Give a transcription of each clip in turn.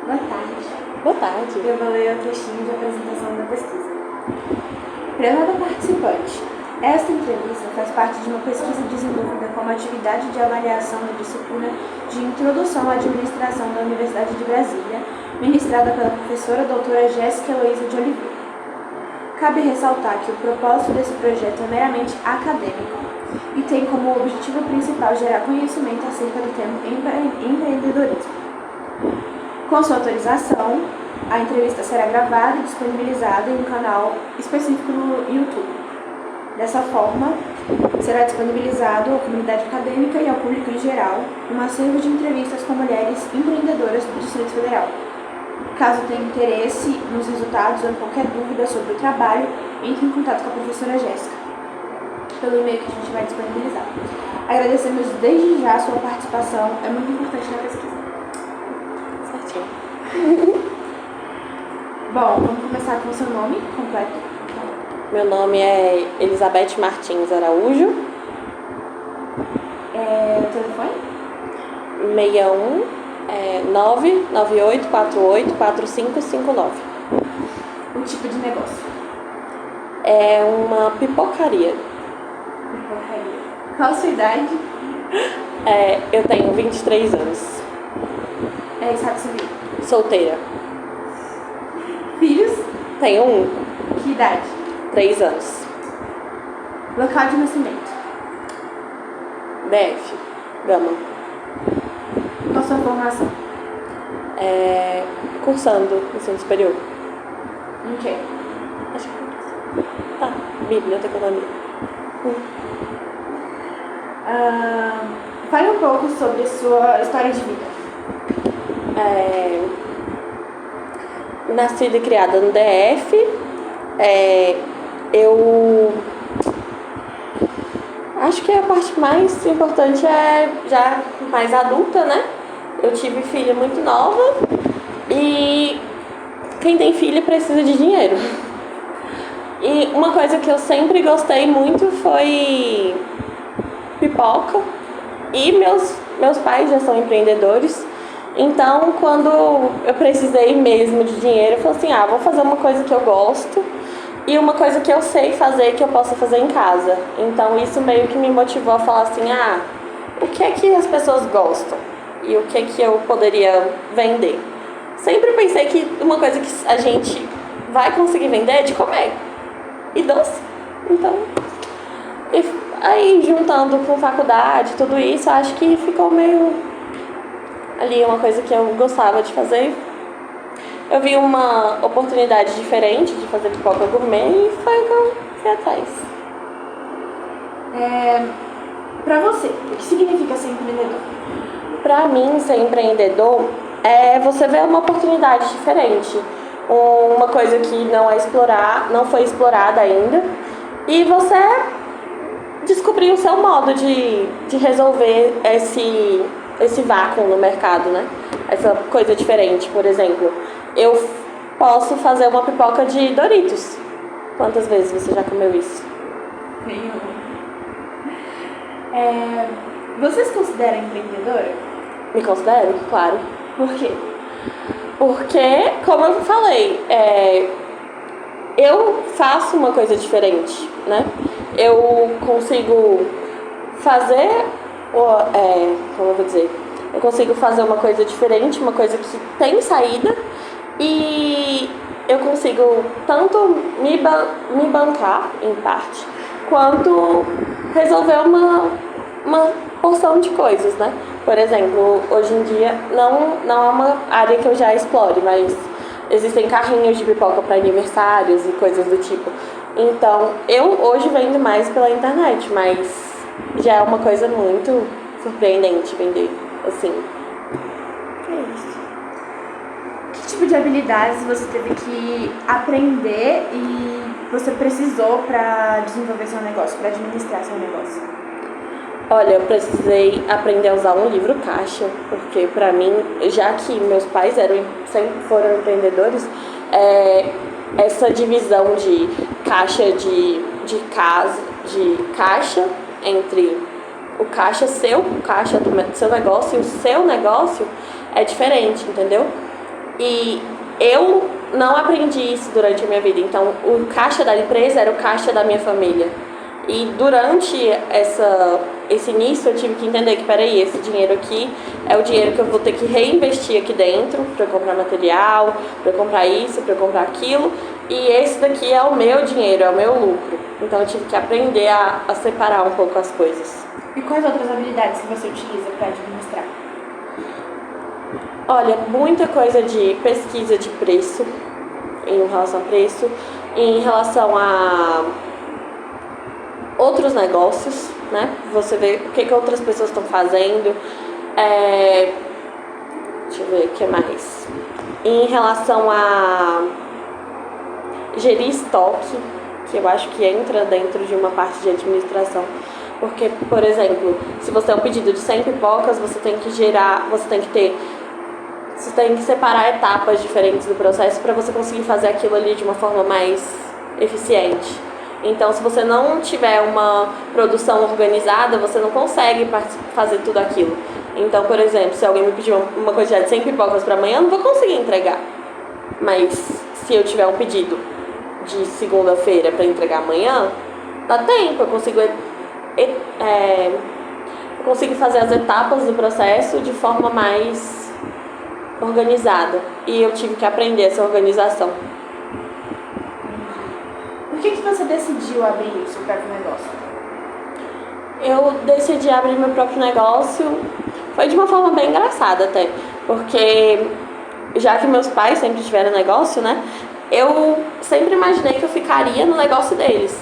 Boa tarde. Boa tarde. Eu vou ler o textinho de apresentação da pesquisa. Prezado participante, esta entrevista faz parte de uma pesquisa desenvolvida como atividade de avaliação da disciplina de Introdução à Administração da Universidade de Brasília, ministrada pela professora doutora Jéssica Heloísa de Oliveira. Cabe ressaltar que o propósito desse projeto é meramente acadêmico e tem como objetivo principal gerar conhecimento acerca do tema empreendedorismo. Com sua autorização, a entrevista será gravada e disponibilizada em um canal específico no YouTube. Dessa forma, será disponibilizado à comunidade acadêmica e ao público em geral um acervo de entrevistas com mulheres empreendedoras do Distrito Federal. Caso tenha interesse nos resultados ou qualquer dúvida sobre o trabalho, entre em contato com a professora Jéssica, pelo e-mail que a gente vai disponibilizar. Agradecemos desde já a sua participação, é muito importante na pesquisa. Certinho. Bom, vamos começar com o seu nome completo. Meu nome é Elizabeth Martins Araújo. Telefone? 61 998484559. O tipo de negócio? É uma pipocaria. Pipocaria. Qual a sua idade? Eu tenho 23 anos. Estado civil? Solteira. Filhos? Tenho um. Que idade? 3 anos. Local de nascimento? DF. Gama. Qual a sua formação? Cursando ensino superior. Em quê? Acho que tá. Biblioteconomia. Fale um pouco sobre a sua história de vida. Nascida e criada no DF. Eu acho que a parte mais importante é já mais adulta, né? Eu tive filha muito nova e quem tem filha precisa de dinheiro. E uma coisa que eu sempre gostei muito foi pipoca. E meus pais já são empreendedores. Então, quando eu precisei mesmo de dinheiro, eu falei assim, vou fazer uma coisa que eu gosto e uma coisa que eu sei fazer, que eu possa fazer em casa. Então, isso meio que me motivou a falar assim, o que é que as pessoas gostam? E o que é que eu poderia vender? Sempre pensei que uma coisa que a gente vai conseguir vender é de comer e doce. Então, aí juntando com faculdade, tudo isso, acho que ficou meio ali uma coisa que eu gostava de fazer. Eu vi uma oportunidade diferente de fazer pipoca gourmet e foi o que eu fui atrás. Pra você, o que significa ser empreendedor? Pra mim, ser empreendedor é você ver uma oportunidade diferente, uma coisa que não foi explorada ainda, e você descobrir o seu modo de resolver esse vácuo no mercado, né? Essa coisa diferente. Por exemplo, eu posso fazer uma pipoca de Doritos. Quantas vezes você já comeu isso? Nenhuma. Você se considera empreendedora? Me considero, claro. Por quê? Porque, como eu falei, eu faço uma coisa diferente, né? Eu consigo fazer, como eu vou dizer, eu consigo fazer uma coisa diferente, uma coisa que tem saída, e eu consigo tanto me bancar, em parte, quanto resolver uma porção de coisas, né? Por exemplo, hoje em dia não é uma área que eu já explore, mas existem carrinhos de pipoca para aniversários e coisas do tipo. Então, eu hoje vendo mais pela internet, mas já é uma coisa muito surpreendente vender assim. É isso. Que tipo de habilidades você teve que aprender e você precisou para desenvolver seu negócio, para administrar seu negócio? Olha, eu precisei aprender a usar um livro caixa, porque pra mim, já que meus pais sempre foram empreendedores, essa divisão de caixa de caixa entre o caixa seu, o caixa do seu negócio e o seu negócio é diferente, entendeu? E eu não aprendi isso durante a minha vida. Então, o caixa da empresa era o caixa da minha família. E durante esse início eu tive que entender que, peraí, esse dinheiro aqui é o dinheiro que eu vou ter que reinvestir aqui dentro para comprar material, para comprar isso, para comprar aquilo. E esse daqui é o meu dinheiro, é o meu lucro. Então eu tive que aprender a separar um pouco as coisas. E quais outras habilidades que você utiliza para administrar? Olha, muita coisa de pesquisa de preço, em relação a preço, em relação a outros negócios, né? Você vê o que outras pessoas estão fazendo. Deixa eu ver o que mais. Em relação a gerir estoque, que eu acho que entra dentro de uma parte de administração. Porque, por exemplo, se você tem um pedido de 100 pipocas, você tem que separar etapas diferentes do processo para você conseguir fazer aquilo ali de uma forma mais eficiente. Então, se você não tiver uma produção organizada, você não consegue fazer tudo aquilo. Então, por exemplo, se alguém me pedir uma quantidade de 100 pipocas para amanhã, eu não vou conseguir entregar. Mas se eu tiver um pedido de segunda-feira para entregar amanhã, dá tempo, eu consigo fazer as etapas do processo de forma mais organizada. E eu tive que aprender essa organização. Por que você decidiu abrir o seu próprio negócio? Eu decidi abrir meu próprio negócio, foi de uma forma bem engraçada até, porque já que meus pais sempre tiveram negócio, né, eu sempre imaginei que eu ficaria no negócio deles.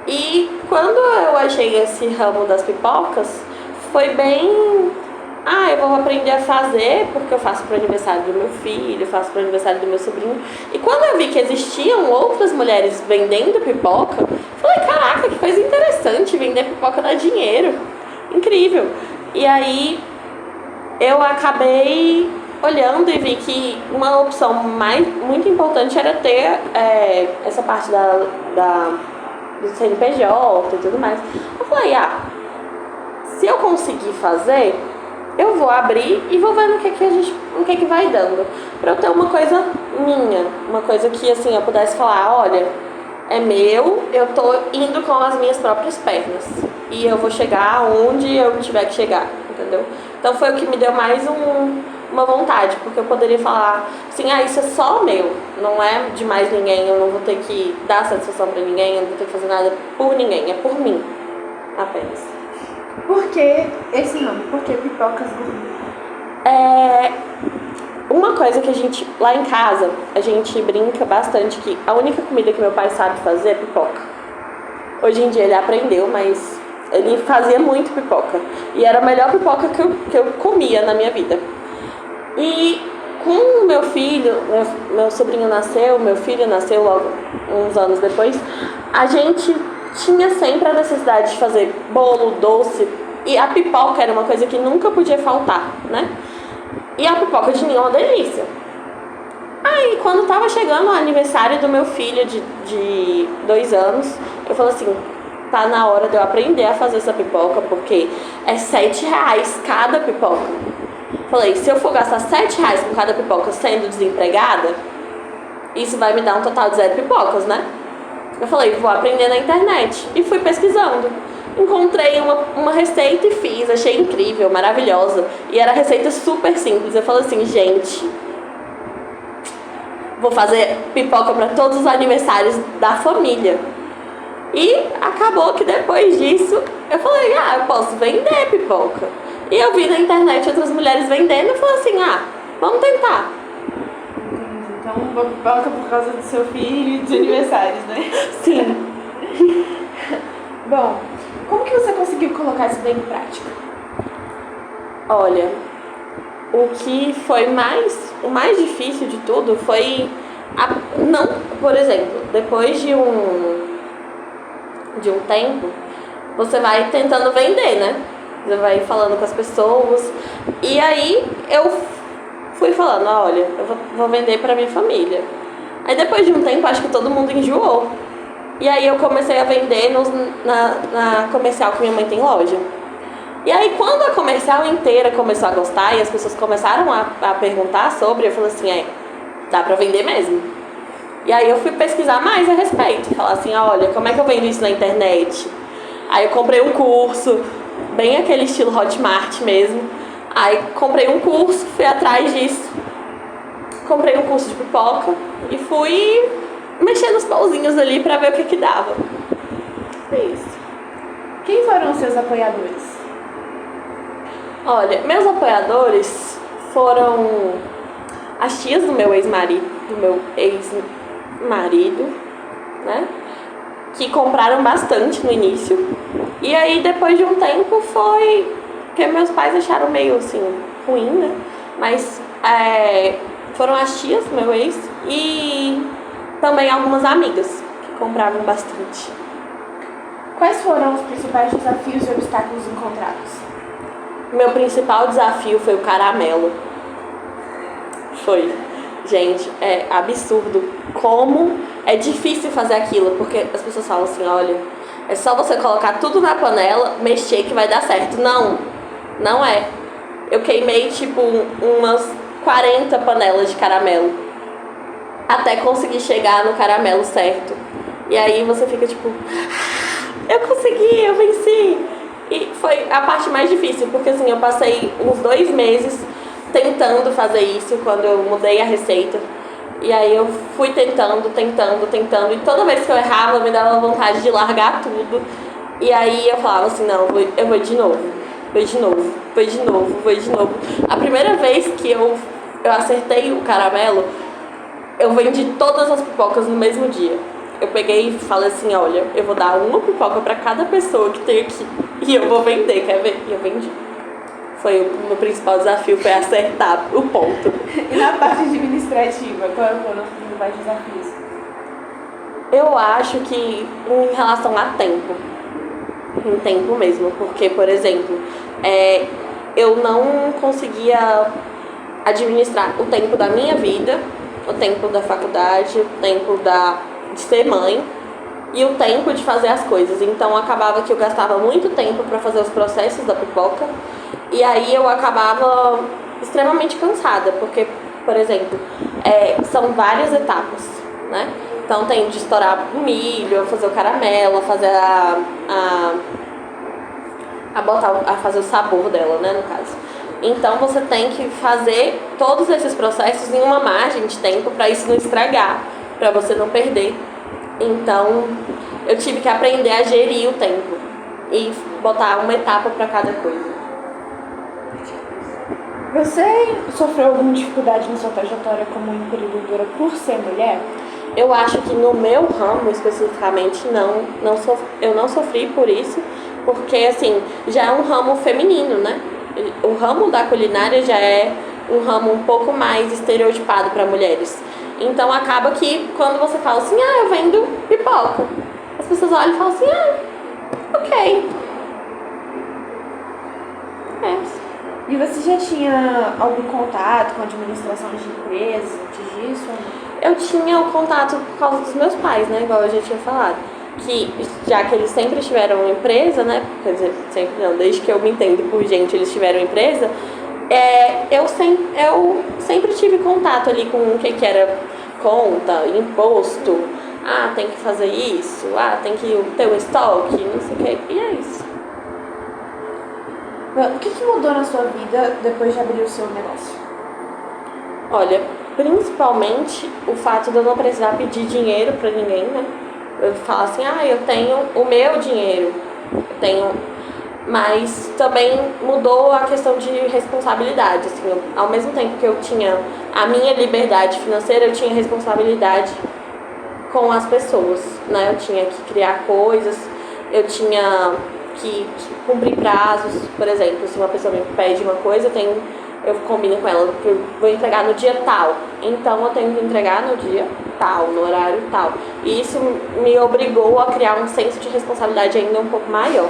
E quando eu achei esse ramo das pipocas, foi bem... eu vou aprender a fazer, porque eu faço pro aniversário do meu filho, faço pro aniversário do meu sobrinho. E quando eu vi que existiam outras mulheres vendendo pipoca, falei, caraca, que coisa interessante, vender pipoca dá dinheiro. Incrível. E aí eu acabei olhando e vi que uma opção muito importante era ter essa parte do CNPJ e tudo mais. Eu falei, se eu conseguir fazer, eu vou abrir e vou ver no que vai dando. Pra eu ter uma coisa minha, uma coisa que assim eu pudesse falar, olha, é meu, eu tô indo com as minhas próprias pernas. E eu vou chegar onde eu tiver que chegar, entendeu? Então foi o que me deu mais uma vontade, porque eu poderia falar assim, isso é só meu, não é de mais ninguém, eu não vou ter que dar satisfação pra ninguém, eu não vou ter que fazer nada por ninguém, é por mim, apenas. Por que esse nome? Por que Pipocas Gourmet? Uma coisa que a gente, lá em casa, a gente brinca bastante que a única comida que meu pai sabe fazer é pipoca. Hoje em dia ele aprendeu, mas ele fazia muito pipoca. E era a melhor pipoca que eu comia na minha vida. E com o meu filho, meu sobrinho nasceu, meu filho nasceu logo uns anos depois, a gente tinha sempre a necessidade de fazer bolo, doce, e a pipoca era uma coisa que nunca podia faltar, né? E a pipoca de ninho é uma delícia. Aí, quando tava chegando o aniversário do meu filho de 2 anos, eu falei assim, tá na hora de eu aprender a fazer essa pipoca, porque é R$7 cada pipoca. Falei, se eu for gastar R$7 com cada pipoca sendo desempregada, isso vai me dar um total de 0 pipocas, né? Eu falei, vou aprender na internet. E fui pesquisando. Encontrei uma receita e fiz. Achei incrível, maravilhosa. E era receita super simples. Eu falei assim, gente, vou fazer pipoca para todos os aniversários da família. E acabou que depois disso, eu falei, eu posso vender pipoca. E eu vi na internet outras mulheres vendendo e falei assim, vamos tentar. Então, uma pipoca por causa do seu filho e dos aniversários, né? Sim. Bom, como que você conseguiu colocar isso bem em prática? Olha, o que foi o mais difícil de tudo foi por exemplo, depois de um tempo, você vai tentando vender, né? Você vai falando com as pessoas. E aí eu fui falando, olha, eu vou vender pra minha família. Aí depois de um tempo, acho que todo mundo enjoou. E aí eu comecei a vender na comercial que minha mãe tem loja. E aí quando a comercial inteira começou a gostar e as pessoas começaram a perguntar sobre, eu falei assim, dá pra vender mesmo. E aí eu fui pesquisar mais a respeito, falar assim, olha, como é que eu vendo isso na internet? Aí eu comprei um curso, bem aquele estilo Hotmart mesmo. Aí comprei um curso, fui atrás disso. Comprei um curso de pipoca e fui mexendo nos pauzinhos ali pra ver o que dava. É isso. Quem foram os seus apoiadores? Olha, meus apoiadores foram as tias do meu ex-marido, né? Que compraram bastante no início. E aí depois de um tempo foi... Porque meus pais acharam meio assim, ruim, né? Mas foram as tias do meu ex e também algumas amigas que compravam bastante. Quais foram os principais desafios e obstáculos encontrados? Meu principal desafio foi o caramelo. Foi. Gente, é absurdo como é difícil fazer aquilo, porque as pessoas falam assim, olha, é só você colocar tudo na panela, mexer que vai dar certo. Não, não é. Eu queimei tipo umas 40 panelas de caramelo até conseguir chegar no caramelo certo. E aí você fica tipo, eu consegui, eu venci. E foi a parte mais difícil, porque assim, eu passei uns 2 meses tentando fazer isso quando eu mudei a receita. E aí eu fui tentando, e toda vez que eu errava, me dava vontade de largar tudo. E aí eu falava assim, não, eu vou de novo. A primeira vez que eu acertei o caramelo, eu vendi todas as pipocas no mesmo dia. Eu peguei e falei assim, olha, eu vou dar uma pipoca pra cada pessoa que tem aqui e eu vou vender, quer ver? E eu vendi. Foi o meu principal desafio, foi acertar o ponto. E na parte administrativa, quais foram os principais desafios? Eu acho que em relação a tempo, em tempo mesmo, porque, por exemplo, eu não conseguia administrar o tempo da minha vida, o tempo da faculdade, o tempo de ser mãe e o tempo de fazer as coisas. Então acabava que eu gastava muito tempo para fazer os processos da pipoca e aí eu acabava extremamente cansada, porque, por exemplo, são várias etapas, né? Então tem de estourar o milho, fazer o caramelo, fazer fazer o sabor dela, né, no caso. Então você tem que fazer todos esses processos em uma margem de tempo para isso não estragar, para você não perder. Então eu tive que aprender a gerir o tempo e botar uma etapa para cada coisa. Você sofreu alguma dificuldade na sua trajetória como empreendedora por ser mulher? Eu acho que no meu ramo especificamente eu não sofri por isso, porque assim, já é um ramo feminino, né? O ramo da culinária já é um ramo um pouco mais estereotipado para mulheres. Então acaba que quando você fala assim, eu vendo pipoca, as pessoas olham e falam assim, ok. E você já tinha algum contato com a administração de empresas antes disso? Eu tinha o contato por causa dos meus pais, né? Igual eu já tinha falado. Que já que eles sempre tiveram empresa, né? Quer dizer, sempre não, desde que eu me entendo por gente, eles tiveram empresa. Eu sempre tive contato ali com o que era conta, imposto. Tem que fazer isso. Tem que ter um estoque, não sei o que. E é isso. O que mudou na sua vida depois de abrir o seu negócio? Olha, principalmente o fato de eu não precisar pedir dinheiro pra ninguém, né? Eu falo assim, eu tenho o meu dinheiro, mas também mudou a questão de responsabilidade, assim, ao mesmo tempo que eu tinha a minha liberdade financeira, eu tinha responsabilidade com as pessoas, né? Eu tinha que criar coisas, eu tinha que cumprir prazos, por exemplo, se uma pessoa me pede uma coisa, eu combino com ela que eu vou entregar no dia tal, então eu tenho que entregar no dia tal, no horário tal. E isso me obrigou a criar um senso de responsabilidade ainda um pouco maior.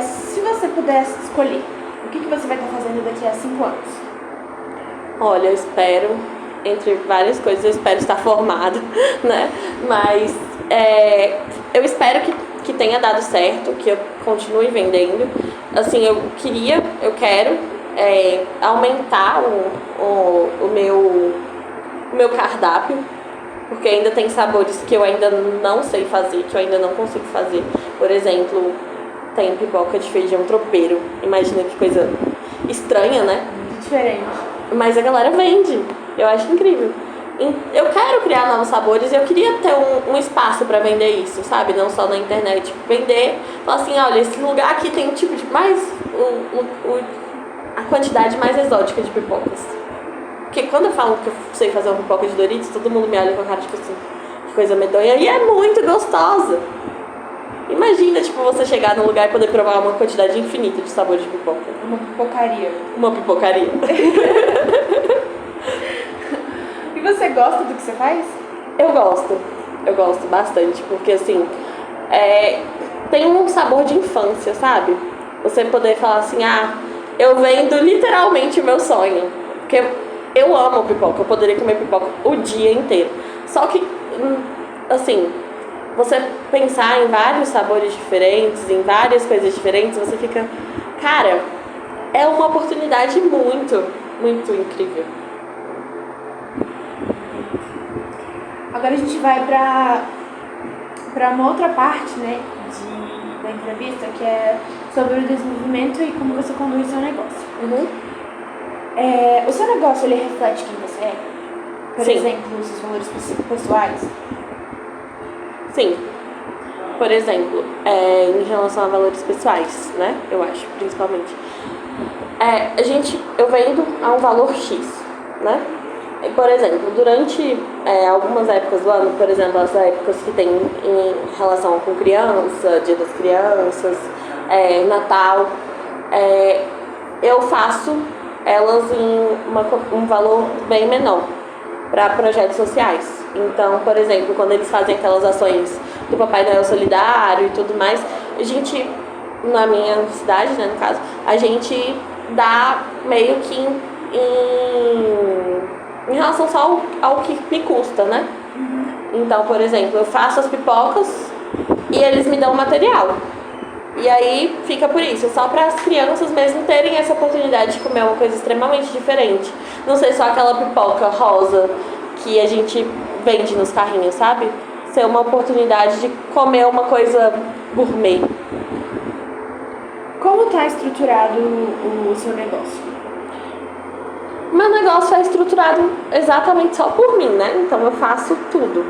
Se você pudesse escolher, o que você vai estar fazendo daqui a 5 anos? Olha, eu espero, entre várias coisas, eu espero estar formada, né? Mas eu espero que tenha dado certo, que eu continue vendendo. Assim, eu quero aumentar o meu cardápio, porque ainda tem sabores que eu ainda não sei fazer, que eu ainda não consigo fazer. Por exemplo, tem pipoca de feijão tropeiro. Imagina que coisa estranha, né? Muito diferente. Mas a galera vende. Eu acho incrível. Eu quero criar novos sabores e eu queria ter um espaço pra vender isso, sabe? Não só na internet. Vender, falar assim, olha, esse lugar aqui tem um tipo de mais... a quantidade mais exótica de pipocas. Porque quando eu falo que eu sei fazer uma pipoca de Doritos, todo mundo me olha com a cara, tipo assim, que coisa medonha. E é muito gostosa. Imagina, tipo, você chegar num lugar e poder provar uma quantidade infinita de sabores de pipoca. Uma pipocaria. Uma pipocaria. E você gosta do que você faz? Eu gosto bastante, porque assim, tem um sabor de infância, sabe? Você poder falar assim, eu vendo literalmente o meu sonho. Porque eu amo pipoca, eu poderia comer pipoca o dia inteiro. Só que, assim, você pensar em vários sabores diferentes, em várias coisas diferentes, você fica, cara, é uma oportunidade muito, muito incrível. Agora a gente vai para uma outra parte, né, da entrevista, que é sobre o desenvolvimento e como você conduz o seu negócio. Uhum. O seu negócio, ele reflete quem você é? Por Sim. exemplo, os seus valores pessoais? Sim. Por exemplo, em relação a valores pessoais, né, eu acho, principalmente. Eu vendo a um valor X, né? Por exemplo, durante algumas épocas do ano, por exemplo, as épocas que tem em relação com criança, Dia das Crianças, Natal, eu faço elas em um valor bem menor para projetos sociais. Então, por exemplo, quando eles fazem aquelas ações do Papai Noel Solidário e tudo mais, a gente, na minha cidade, né, no caso, a gente dá meio que em relação só ao que me custa, né? Então, por exemplo, eu faço as pipocas e eles me dão o material. E aí fica por isso, só para as crianças mesmo terem essa oportunidade de comer uma coisa extremamente diferente. Não sei, só aquela pipoca rosa que a gente vende nos carrinhos, sabe? Ser uma oportunidade de comer uma coisa gourmet. Como está estruturado o seu negócio? Meu negócio é estruturado exatamente só por mim, né? Então eu faço tudo.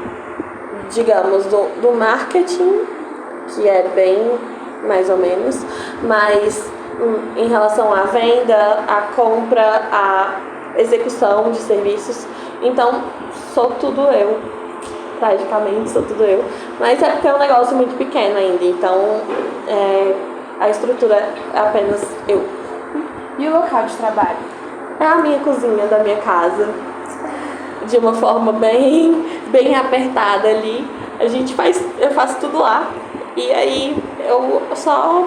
Digamos, do marketing, que é bem mais ou menos, mas em relação à venda, à compra, à execução de serviços. Então, sou tudo eu. Praticamente sou tudo eu. Mas é porque é um negócio muito pequeno ainda, então a estrutura é apenas eu. E o local de trabalho? É a minha cozinha da minha casa, de uma forma bem apertada ali. Eu faço tudo lá. E aí eu só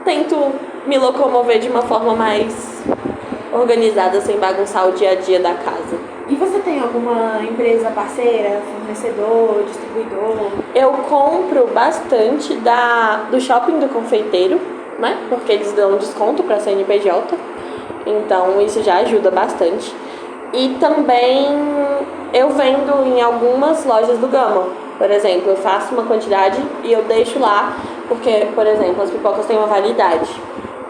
tento me locomover de uma forma mais organizada, sem bagunçar o dia a dia da casa. E você tem alguma empresa parceira, fornecedor, distribuidor? Eu compro bastante do shopping do confeiteiro, né? Porque eles dão desconto para CNPJ. Então isso já ajuda bastante. E também eu vendo em algumas lojas do Gama. Por exemplo, eu faço uma quantidade e eu deixo lá, porque, por exemplo, as pipocas têm uma validade,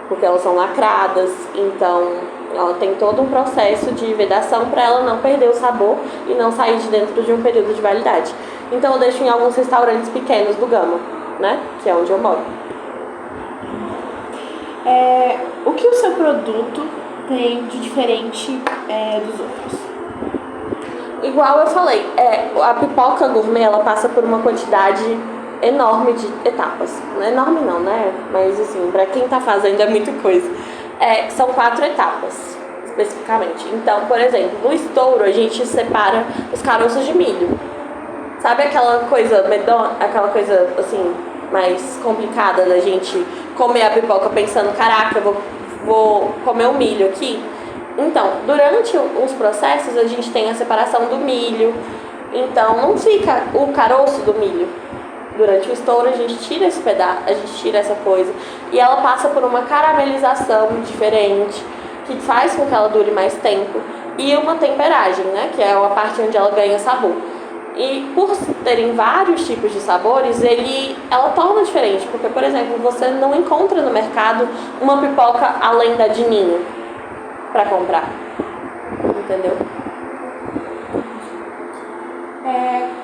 porque elas são lacradas, então ela tem todo um processo de vedação para ela não perder o sabor e não sair de dentro de um período de validade. Então eu deixo em alguns restaurantes pequenos do Gama, né, que é onde eu moro. O que o seu produto tem de diferente dos outros? Igual eu falei, a pipoca gourmet, ela passa por uma quantidade enorme de etapas. Não é enorme não, né? Mas assim, pra quem tá fazendo é muita coisa. São 4 etapas, especificamente. Então, por exemplo, no estouro a gente separa os caroços de milho. Sabe aquela coisa medonha, aquela coisa assim, mais complicada da gente comer a pipoca pensando, caraca, eu vou comer o milho aqui? Então, durante os processos a gente tem a separação do milho, então não fica o caroço do milho. Durante o estouro a gente tira esse pedaço, a gente tira essa coisa e ela passa por uma caramelização diferente. que faz com que ela dure mais tempo, e uma temperagem, né, que é a parte onde ela ganha sabor. E por terem vários tipos de sabores, ela torna diferente, porque, por exemplo, você não encontra no mercado uma pipoca além da de ninho para comprar, entendeu?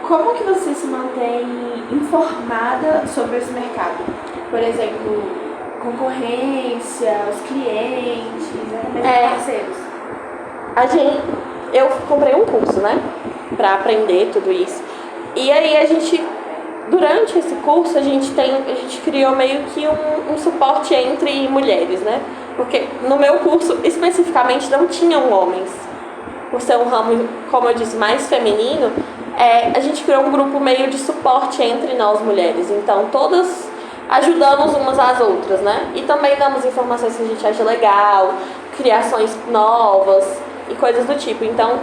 Como que você se mantém informada sobre esse mercado? Por exemplo, concorrência, os clientes, parceiros. Eu comprei um curso, né, para aprender tudo isso. E aí durante esse curso a gente criou meio que um suporte entre mulheres, né? Porque no meu curso especificamente não tinham homens. Por ser um ramo, como eu disse, mais feminino, a gente criou um grupo meio de suporte entre nós mulheres. Então todas ajudamos umas às outras, né? E também damos informações que a gente acha legal, criações novas e coisas do tipo. Então,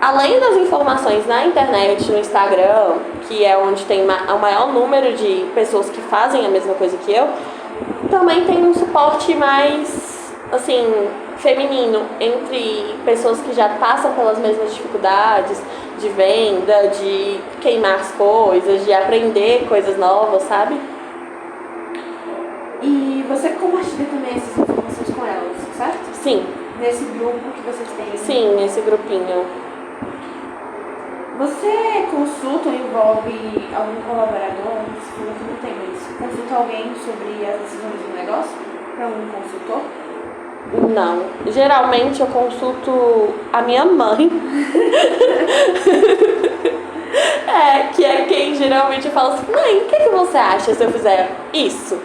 além das informações na internet, no Instagram, que é onde tem o maior número de pessoas que fazem a mesma coisa que eu, também tem um suporte mais, assim, feminino, entre pessoas que já passam pelas mesmas dificuldades de venda, de queimar as coisas, de aprender coisas novas, sabe? E você compartilha também essas informações com elas, certo? Sim. Nesse grupo que vocês têm? Sim, nesse grupinho. Você consulta ou envolve algum colaborador? Você falou que não tem isso. Consulta alguém sobre as decisões do negócio? Para um consultor? Não. Geralmente eu consulto a minha mãe. Que é quem geralmente eu falo assim: mãe, o que você acha se eu fizer isso?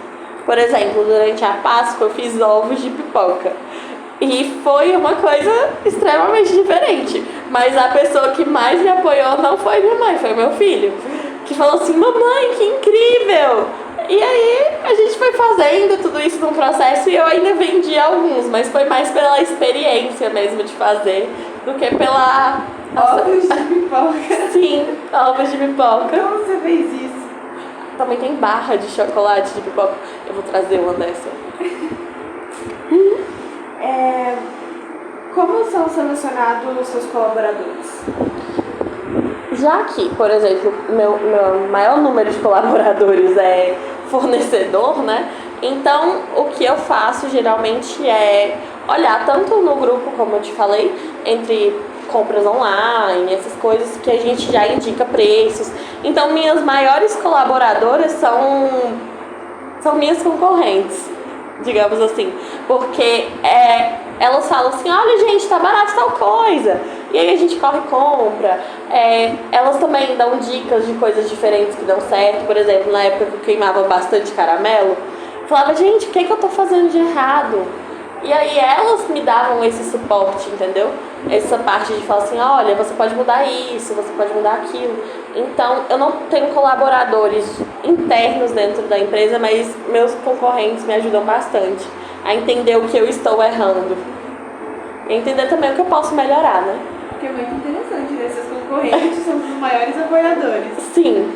Por exemplo, durante a Páscoa eu fiz ovos de pipoca. E foi uma coisa extremamente diferente. Mas a pessoa que mais me apoiou não foi minha mãe, foi meu filho. Que falou assim: mamãe, que incrível! E aí a gente foi fazendo tudo isso num processo e eu ainda vendi alguns, mas foi mais pela experiência mesmo de fazer do que pela... Ovos de pipoca? Sim, ovos de pipoca. Como você fez isso? Também tem barra de chocolate de pipoca. Eu vou trazer uma dessa. Como são selecionados os seus colaboradores? Já que, por exemplo, meu maior número de colaboradores é fornecedor, né? Então, o que eu faço geralmente é olhar tanto no grupo, como eu te falei, entre compras online, essas coisas que a gente já indica preços. Então, minhas maiores colaboradoras são minhas concorrentes, digamos assim, porque elas falam assim: olha, gente, tá barato tal coisa, e aí a gente corre e compra. Elas também dão dicas de coisas diferentes que dão certo. Por exemplo, na época que eu queimava bastante caramelo, eu falava: gente, o que eu tô fazendo de errado? E aí elas me davam esse suporte, entendeu? Essa parte de falar assim: olha, você pode mudar isso, você pode mudar aquilo. Então, eu não tenho colaboradores internos dentro da empresa, mas meus concorrentes me ajudam bastante a entender o que eu estou errando. E entender também o que eu posso melhorar, né? Que é muito interessante, né? Seus concorrentes são os maiores apoiadores. Sim.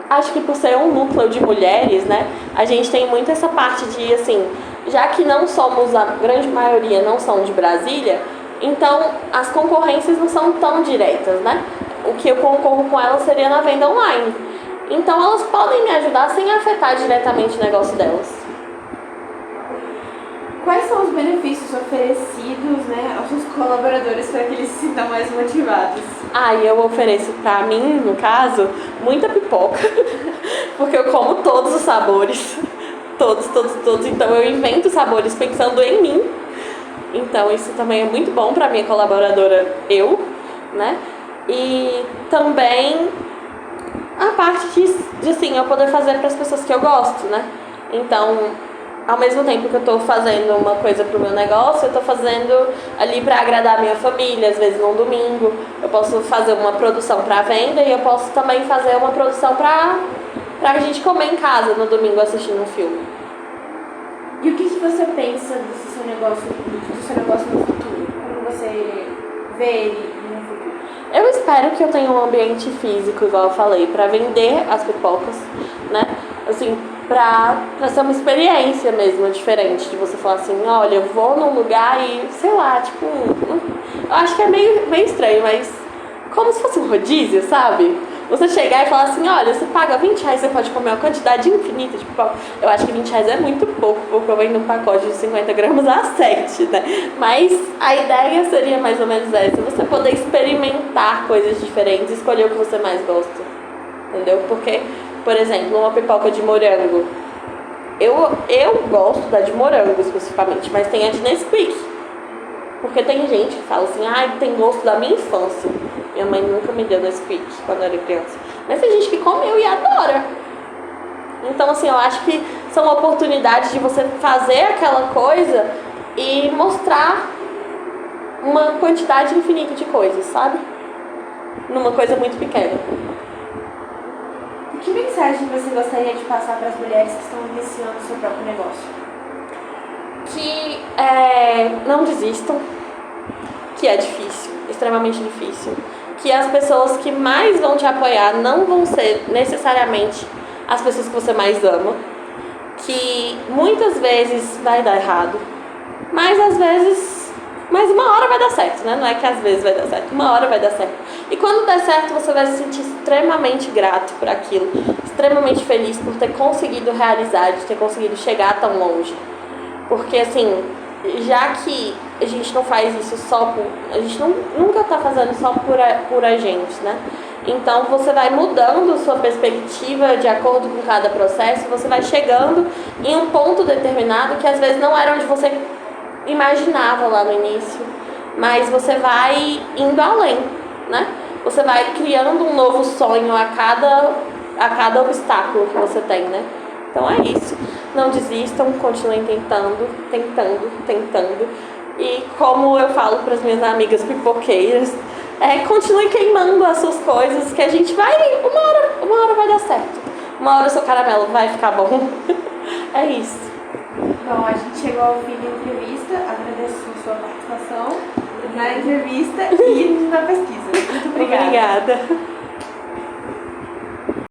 Acho que por ser um núcleo de mulheres, né, a gente tem muito essa parte de, assim, já que não somos, a grande maioria não são de Brasília, então as concorrências não são tão diretas, né? O que eu concorro com elas seria na venda online. Então elas podem me ajudar sem afetar diretamente o negócio delas. Quais são os benefícios oferecidos, né, aos seus colaboradores para que eles se sintam mais motivados? Eu ofereço pra mim, no caso, muita pipoca, porque eu como todos os sabores, todos, então eu invento sabores pensando em mim. Então isso também é muito bom pra minha colaboradora, né? E também a parte de assim, eu poder fazer para as pessoas que eu gosto, né? Então, ao mesmo tempo que eu tô fazendo uma coisa pro meu negócio, eu tô fazendo ali para agradar a minha família, às vezes num domingo. Eu posso fazer uma produção para venda e eu posso também fazer uma produção pra gente comer em casa no domingo assistindo um filme. E o que você pensa do seu negócio no futuro? Como você vê ele no futuro? Eu espero que eu tenha um ambiente físico, igual eu falei, para vender as pipocas, né? Assim, pra ser uma experiência mesmo diferente, de você falar assim, olha, eu vou num lugar e, sei lá, tipo, eu acho que é meio estranho, mas como se fosse um rodízio, sabe? Você chegar e falar assim, olha, você paga R$20, você pode comer uma quantidade infinita de pipoca. Eu acho que R$20 é muito pouco, porque eu venho num pacote de 50 gramas a 7, né? Mas a ideia seria mais ou menos essa, você poder experimentar coisas diferentes, escolher o que você mais gosta, entendeu? Porque, por exemplo, uma pipoca de morango, eu gosto da de morango especificamente, mas tem a de Nesquik. Porque tem gente que fala assim, tem gosto da minha infância. Minha mãe nunca me deu Nesquik quando eu era criança. Mas tem gente que comeu e adora. Então, assim, eu acho que são oportunidades de você fazer aquela coisa e mostrar uma quantidade infinita de coisas, sabe? Numa coisa muito pequena. Que mensagem você gostaria de passar para as mulheres que estão iniciando o seu próprio negócio? Que não desistam, que é difícil, extremamente difícil, que as pessoas que mais vão te apoiar não vão ser necessariamente as pessoas que você mais ama, que muitas vezes vai dar errado, mas uma hora vai dar certo, né? Não é que às vezes vai dar certo, uma hora vai dar certo. E quando der certo, você vai se sentir extremamente grato por aquilo, extremamente feliz por ter conseguido realizar, de ter conseguido chegar tão longe. Porque, assim, já que a gente não faz isso só por... A gente nunca tá fazendo só por a gente, né? Então, você vai mudando sua perspectiva de acordo com cada processo, você vai chegando em um ponto determinado que às vezes não era onde você imaginava lá no início, mas você vai indo além, né? Você vai criando um novo sonho a cada obstáculo que você tem, né? Então é isso. Não desistam, continuem tentando. E como eu falo para as minhas amigas pipoqueiras, continue queimando as suas coisas, que a gente vai, uma hora vai dar certo. Uma hora o seu caramelo vai ficar bom. É isso. Bom, a gente chegou ao fim da entrevista. Agradeço a sua participação na entrevista e na pesquisa. Muito obrigada. Obrigada.